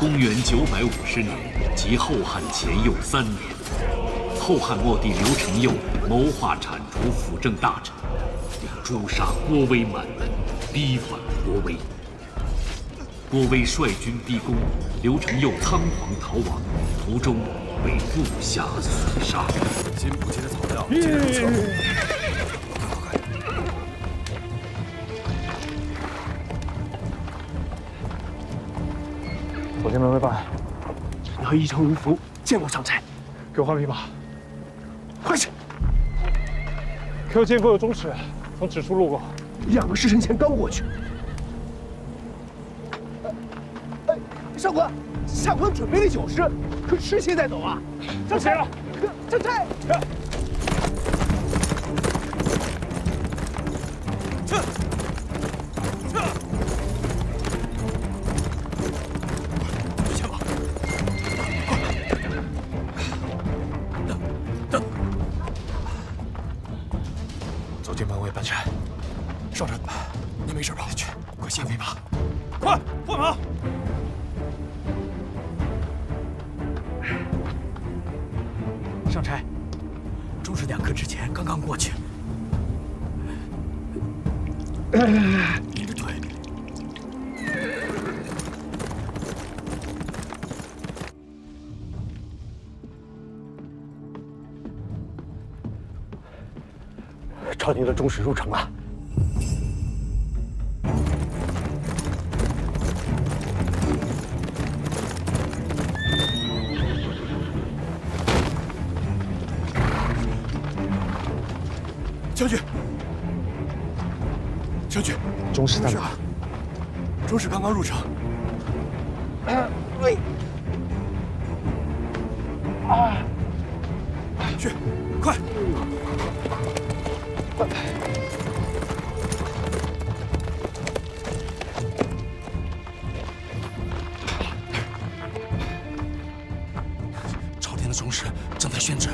公元950年，即后汉前又3年，后汉末帝刘承佑谋划铲除辅政大臣，并诛杀郭威满门，逼反郭威。郭威率军逼宫，刘承佑仓皇逃亡，途中被部下所杀。新补齐的草料，接着撤。快！左天门卫办，和一城卢福见过上差，给我换匹马。快去！可有见过有中使从此处路过2个时辰前刚过去。上官，下官准备了酒食，可吃些再走啊！上谁了？上差。左军门卫半山，少臣，你没事吧？去，快下飞马，快换马！上差，中使2刻之前刚刚过去。你的腿。朝廷的中使入城了。将军，将军，中使在哪？中使刚刚入城。喂！去，快！朝廷的中使正在宣旨。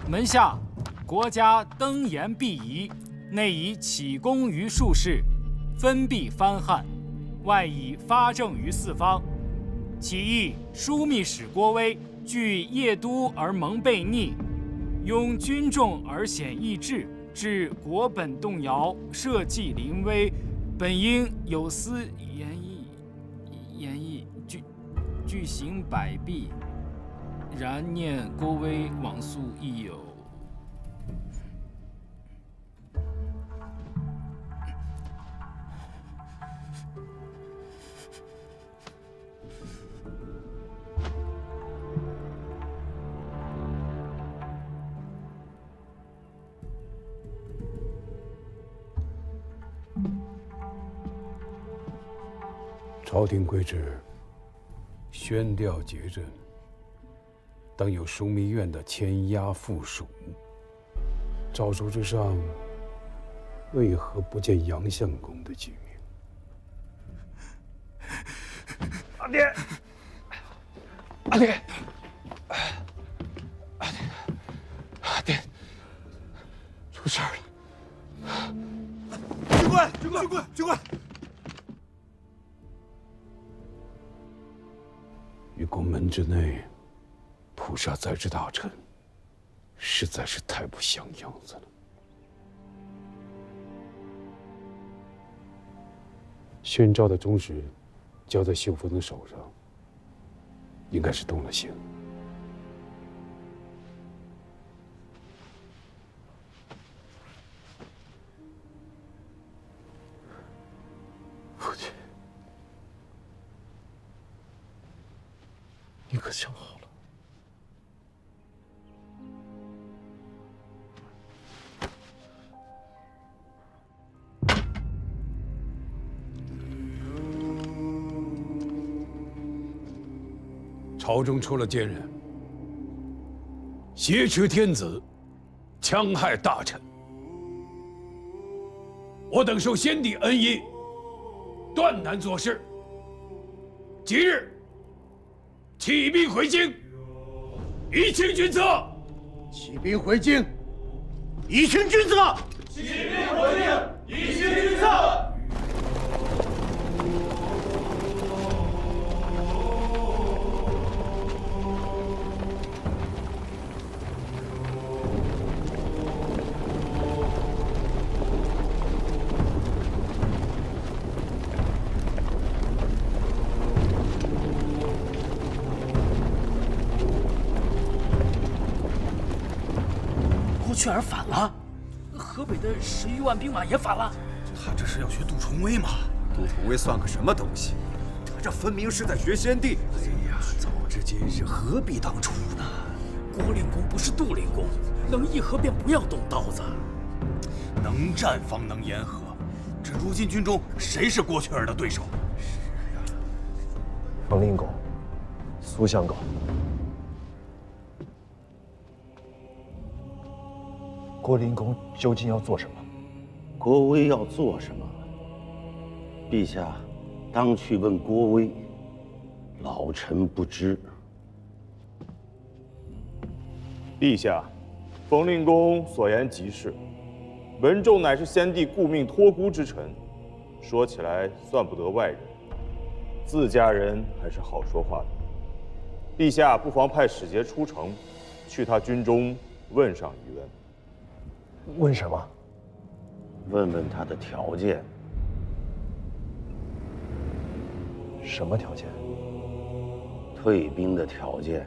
门下，国家登严必仪，内以启功于术士，分币藩汉，外以发政于四方。起义枢密使郭威据邺都而蒙悖逆，拥军众而显异志，致国本动摇，社稷临危，本应有司言议具行百弊，然念郭威往速亦有。朝廷规制，宣调节镇，当有枢密院的签押附属。诏书之上，为何不见杨相公的记名？阿爹，阿爹，阿爹，出事了！军官，军官，军官，军官！于宫门之内，捕杀在职大臣，实在是太不像样子了。宣诏的中使交在秀峰的手上，应该是动了刑。父亲，你可想好了？朝中出了奸人，挟持天子，戕害大臣。我等受先帝恩荫，断难做事。即日起兵回京，以清君侧。起兵回京，以清君侧。起兵回京，以清君侧。雀儿反了，河北的11万兵马也反了。他这是要学杜重威吗？杜重威算个什么东西？他这分明是在学先帝。哎呀，早知今日，何必当初呢？郭令公不是杜令公，能议和便不要动刀子。能战方能言和，这如今军中谁是郭雀儿的对手？冯令公，苏相公，郭令公究竟要做什么？郭威要做什么？陛下当去问郭威，老臣不知。陛下，冯令公所言极是。文仲乃是先帝顾命托孤之臣，说起来算不得外人，自家人还是好说话的。陛下不妨派使节出城，去他军中问上一问。问什么？问问他的条件。什么条件？退兵的条件。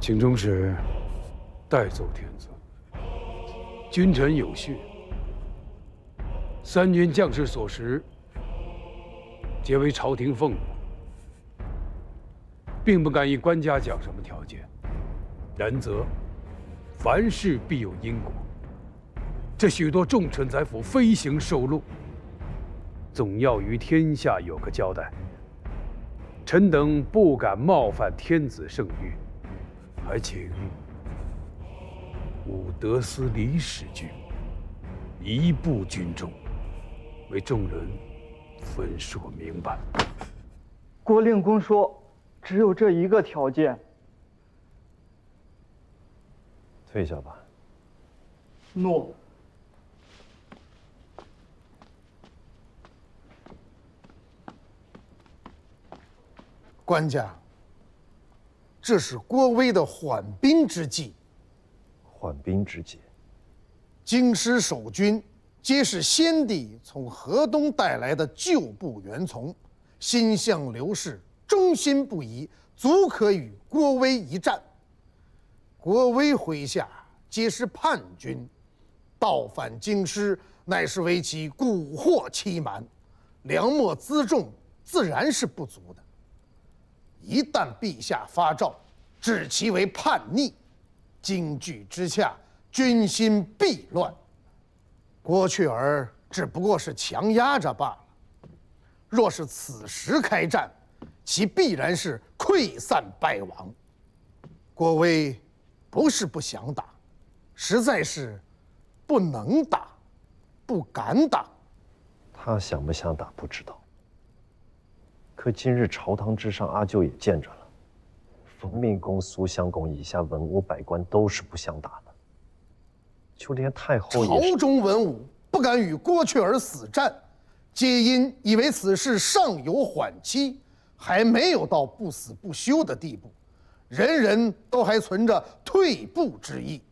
请中使代奏天子，君臣有序，三军将士所食，皆为朝廷俸禄，并不敢以官家讲什么条件。然则，凡事必有因果。这许多重臣宰辅飞行受禄，总要于天下有个交代。臣等不敢冒犯天子圣谕。还请武德司李使君移步军中，为众人分说明白。郭令公说，只有这一个条件。退下吧。诺。官家。这是郭威的缓兵之计。缓兵之计。京师守军皆是先帝从河东带来的旧部员从，心向刘氏，忠心不移，足可与郭威一战。郭威麾下皆是叛军，倒反京师，乃是为其蛊惑欺瞒，粮秣辎重，自然是不足的。一旦陛下发诏，指其为叛逆，惊惧之下，军心必乱。郭雀儿只不过是强压着罢了。若是此时开战，其必然是溃散败亡。郭威不是不想打，实在是不能打，不敢打。他想不想打不知道。可今日朝堂之上，阿舅也见着了，冯令公、苏相公以下文武百官都是不想打的，就连太后也是。朝中文武不敢与郭雀儿死战，皆因以为此事尚有缓期，还没有到不死不休的地步，人人都还存着退步之意。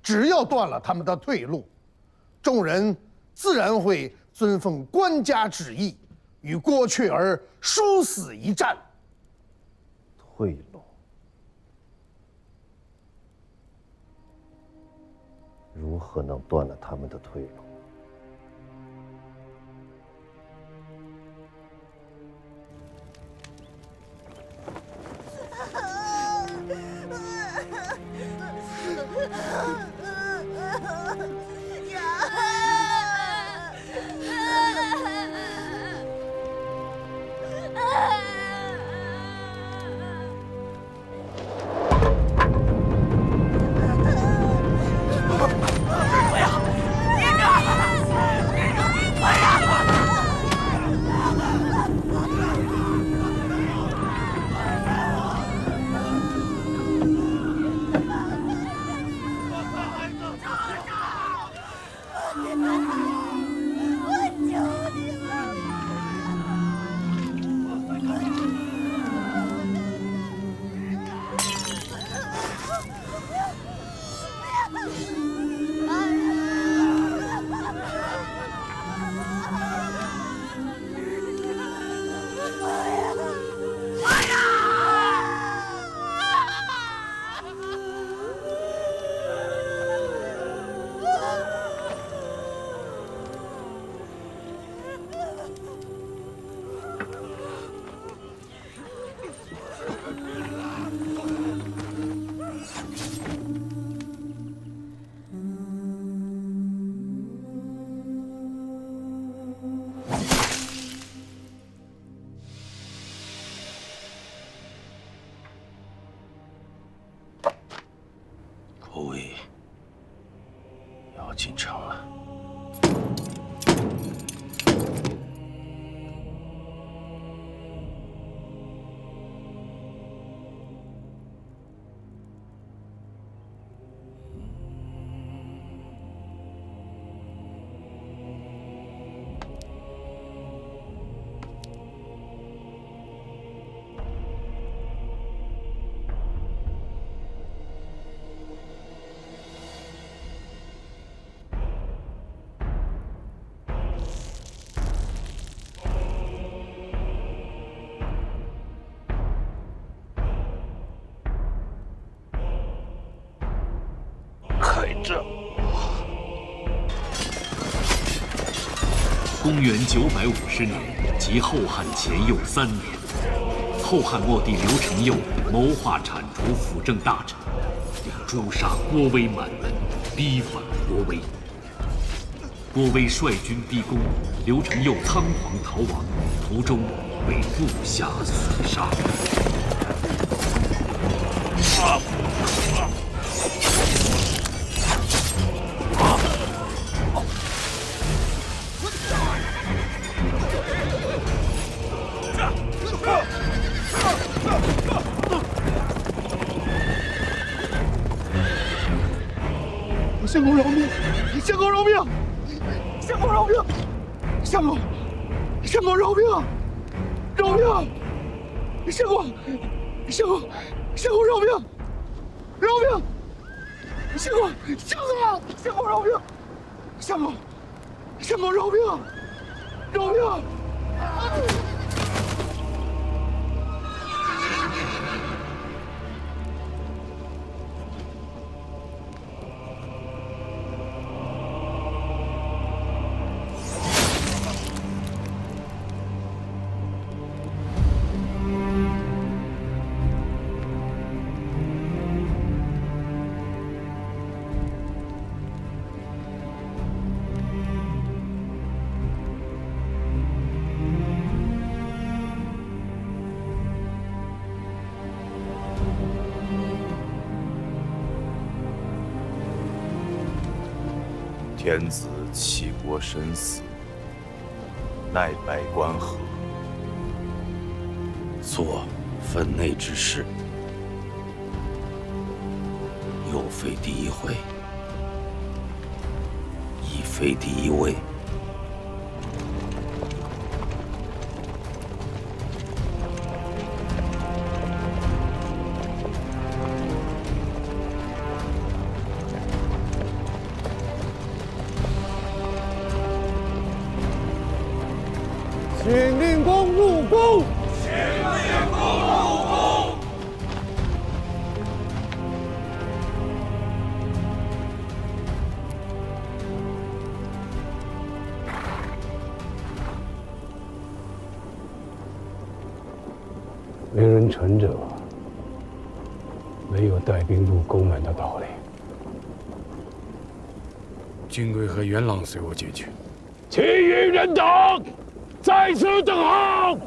只要断了他们的退路，众人自然会遵奉官家旨意，与郭雀儿殊死一战。退路，如何能断了他们的退路？要进城了。公元950年，即后汉前又3年，后汉末帝刘承佑谋划铲除辅政大臣，并诛杀郭威满门，逼反郭威。郭威率军逼宫，刘承佑仓皇逃亡，途中被部下所杀。相公饶命！相公饶命！相公饶命！相公，相公饶命！饶命！相公，相公，相公饶命！饶命！相公，相公，相公饶命！相公，相公饶命！饶命！天子弃国身死，奈百官何？做分内之事，又非第一回，亦非第一位。请令公入宫。请令公入宫。为人臣者，没有带兵入宫门的道理。君贵和元朗随我进去。其余人等在此等候。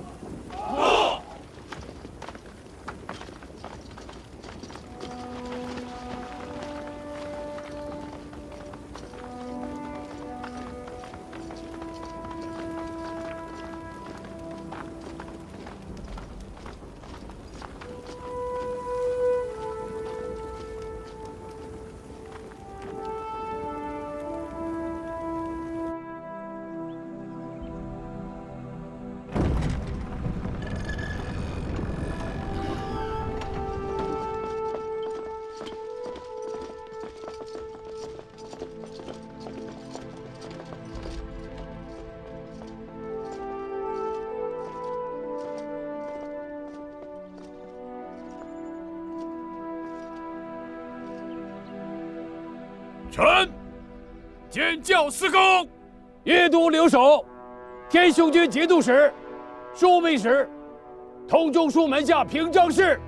臣见教司功，夜都留守，天雄军节度使、枢密使、通中书门下平章事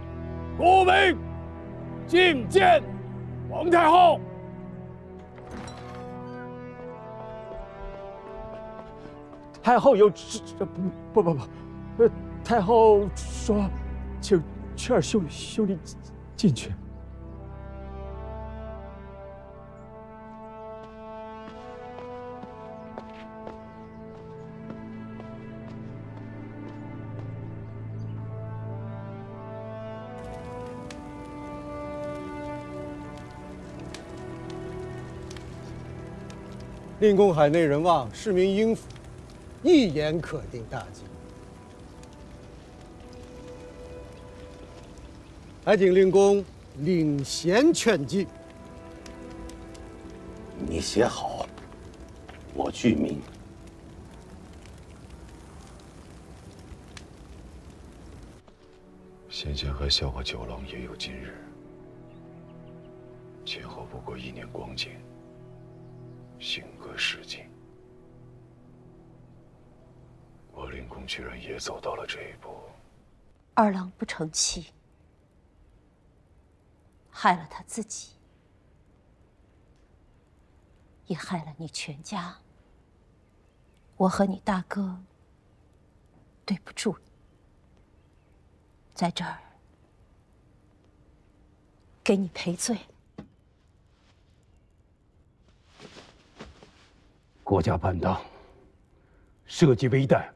郭威觐见皇太后。太后有不，太后说，请雀儿兄弟进去。令公海内人望，市民应服，一言可定大计。还请令公领衔劝进。你写好，我具名。先前还笑话九郎也有今日，前后不过1年光景，性格市井，我令公居然也走到了这一步。二郎不成器，害了他自己，也害了你全家。我和你大哥对不住你，在这儿给你赔罪。国家叛党，社稷危殆，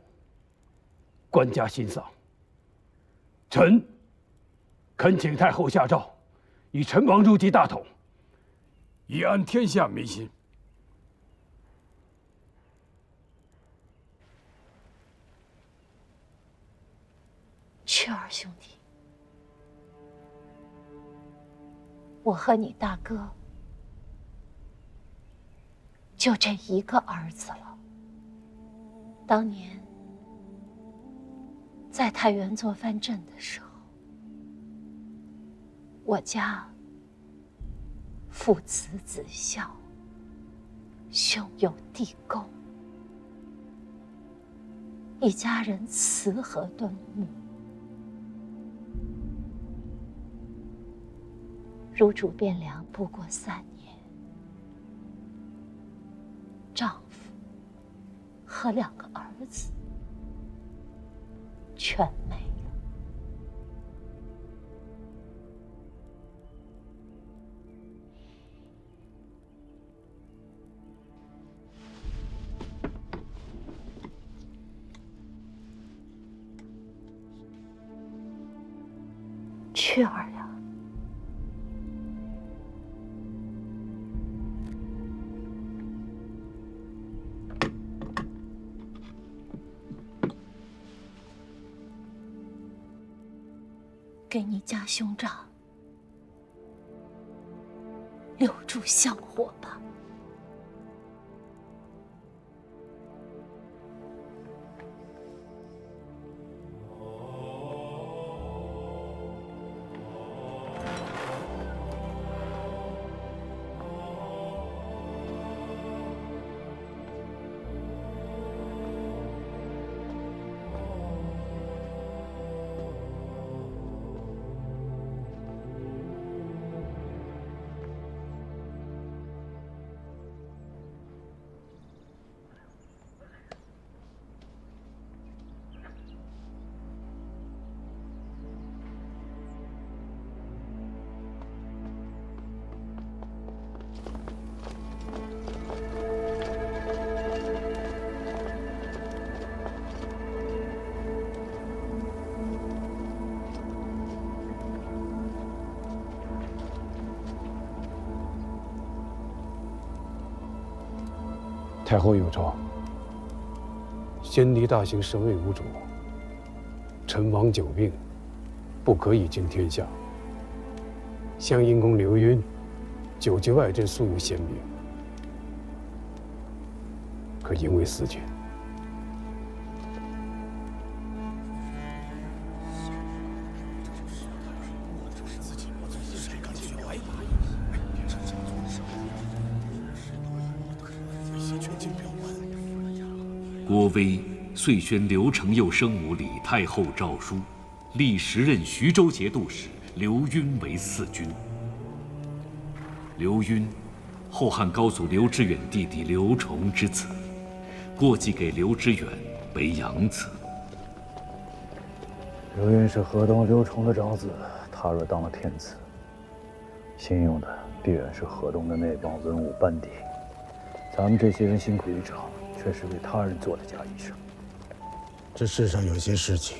官家心丧。臣恳请太后下诏，以陈王入继大统，以安天下民心。雀儿兄弟，我和你大哥就这一个儿子了。当年在太原做藩镇的时候，我家父慈子孝，兄友弟恭，一家人慈和敦睦。入主汴梁不过3年，丈夫和2个儿子全没了。雀儿呀，给你家兄长留住香火吧。太后有诏，先帝大行神位无主，陈王久病，不可以经天下。襄阴公刘赟久居外镇，素有贤名，可因为私权，郭威遂宣刘承佑生母李太后诏书，立时任徐州节度使刘赟为4军。刘赟，后汉高祖刘知远弟弟刘崇之子，过继给刘知远为养子。刘赟是河东刘崇的长子，他若当了天子，信用的必然是河东的那帮文武班底。咱们这些人辛苦一场，却是为他人做的假医生。这世上有些事情，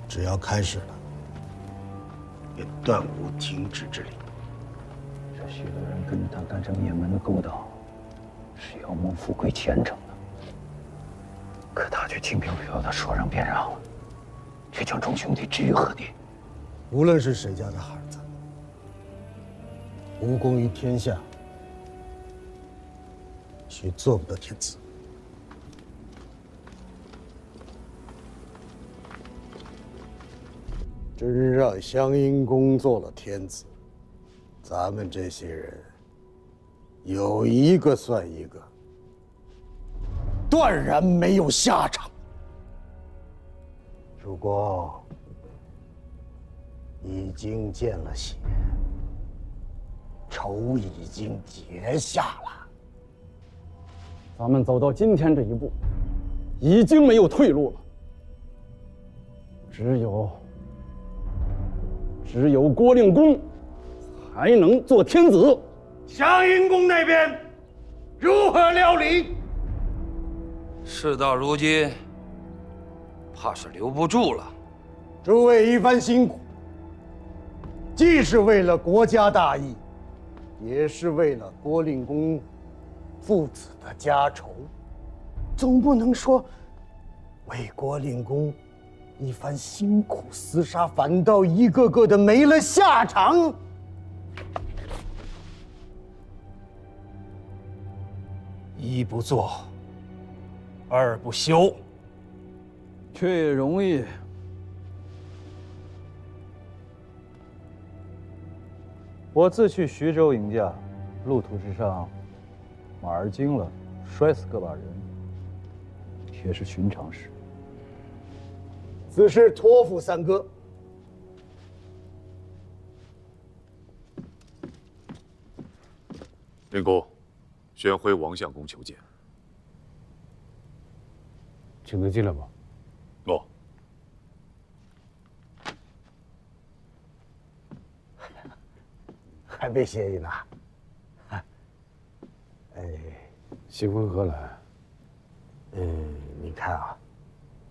只要开始了，也断无停止之理。这许多人跟着他干成灭门的勾当，是要孟富贵虔诚的，可他却轻飘飘的说让便让了，却将众兄弟置于何地？无论是谁家的孩子，无功于天下，须做不得天子。真让襄阴公做了天子，咱们这些人有一个算一个，断然没有下场。主公已经见了血，仇已经结下了。咱们走到今天这一步，已经没有退路了。只有郭令公才能做天子。襄阴公那边如何料理？事到如今，怕是留不住了。诸位一番辛苦，既是为了国家大义，也是为了郭令公父子的家仇，总不能说为郭令公一番辛苦厮杀，反倒一个个的没了下场。一不做，二不休，却也容易。我自去徐州迎驾，路途之上，马儿惊了，摔死个把人，也是寻常事。此事托付三哥。令公，宣徽王相公求见。请他进来吧。哦。还没歇息呢。新婚何来？你看啊，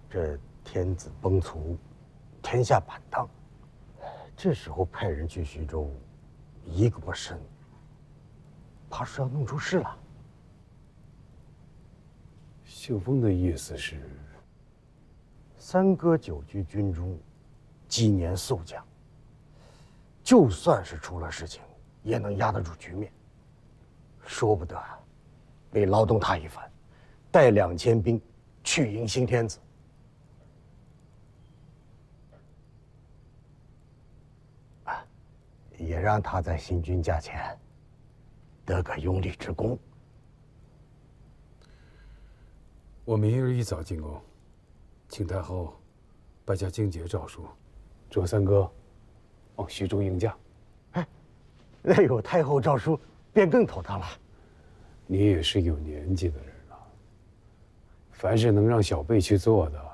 这天子崩殂，天下板荡，这时候派人去徐州，一个不慎，怕是要弄出事了。庆丰的意思是，三哥久居军中，几年宿将，就算是出了事情，也能压得住局面。说不得，得劳动他一番，带2000兵去迎新天子。也让他在新君驾前得个拥立之功。我明日一早进宫，请太后颁下荆节诏书，准三哥往徐州迎驾。那有太后诏书，便更妥当了。你也是有年纪的人了，凡是能让小辈去做的，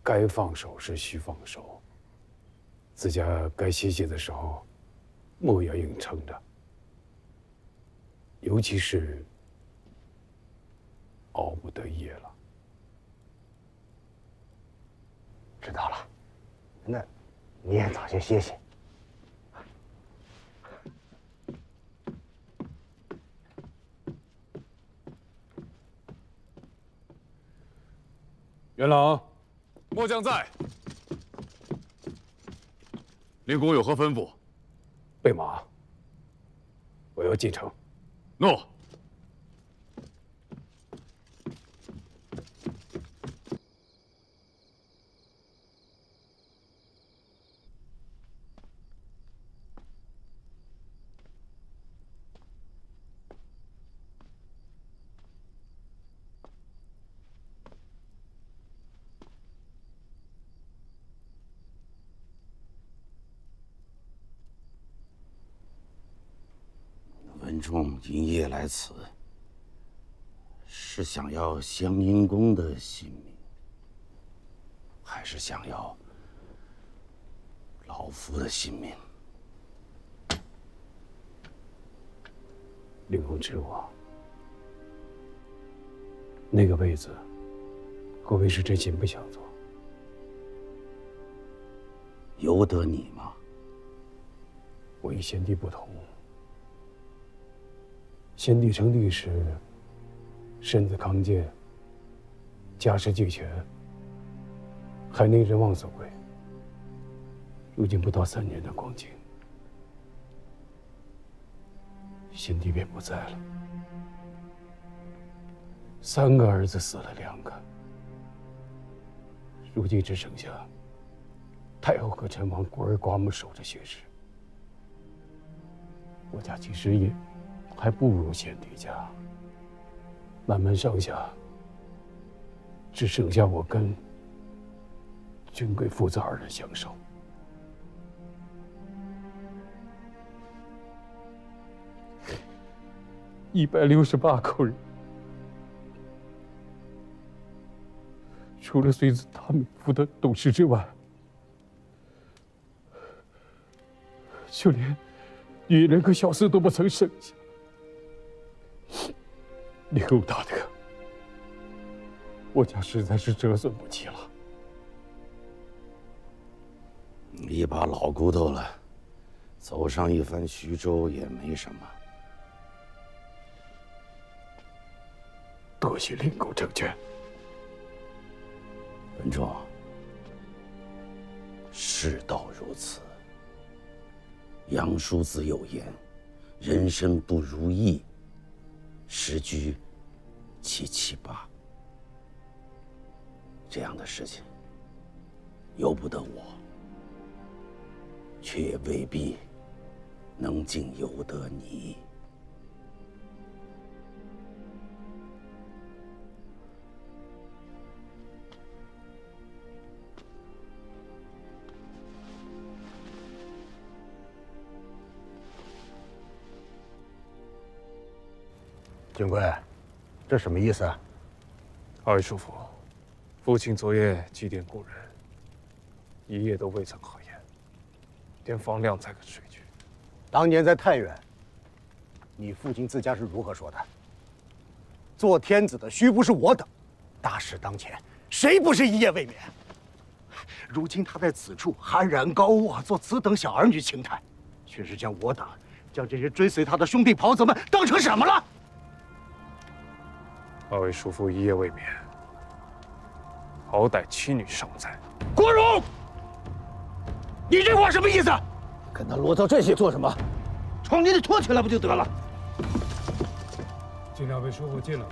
该放手是需放手。自家该歇歇的时候，莫要硬撑着。尤其是熬不得夜了。知道了，那你也早些歇歇。元朗，末将在。令公有何吩咐？备马，我要进城。诺。文仲今夜来此，是想要襄阴公的性命，还是想要老夫的性命？令公知我，那个位子，郭威是真心不想做。由得你吗？我与先帝不同。先帝称帝时，身子康健，家世俱全，还能人望所归。如今不到3年的光景，先帝便不在了。3个儿子死了2个，如今只剩下太后和陈王孤儿寡母守着血氏。我家其实也还不如先帝家，满门上下只剩下我跟君贵父子2人相守。168口人，除了随子他们府的董事之外，就连女人和小厮都不曾剩下。刘大德，我家实在是折损不起了。一把老骨头了，走上一番徐州也没什么。多谢令公成全。文仲，世道如此。杨叔子有言：“人生不如意，时居其七八。”这样的事情，由不得我，却也未必能尽由得你。君贵，这什么意思啊？2位叔父，父亲昨夜祭奠故人，一夜都未曾合眼，天方亮才肯睡去。当年在太原，你父亲自家是如何说的？做天子的须不是我等，大事当前，谁不是一夜未眠？如今他在此处酣然高卧，做此等小儿女情态，却是将我等，将这些追随他的兄弟袍泽们当成什么了2位叔父一夜未眠，好歹妻女尚在。郭荣，你这话什么意思？跟他啰嗦这些做什么？床你得拖起来不就得了？请2位叔父进来。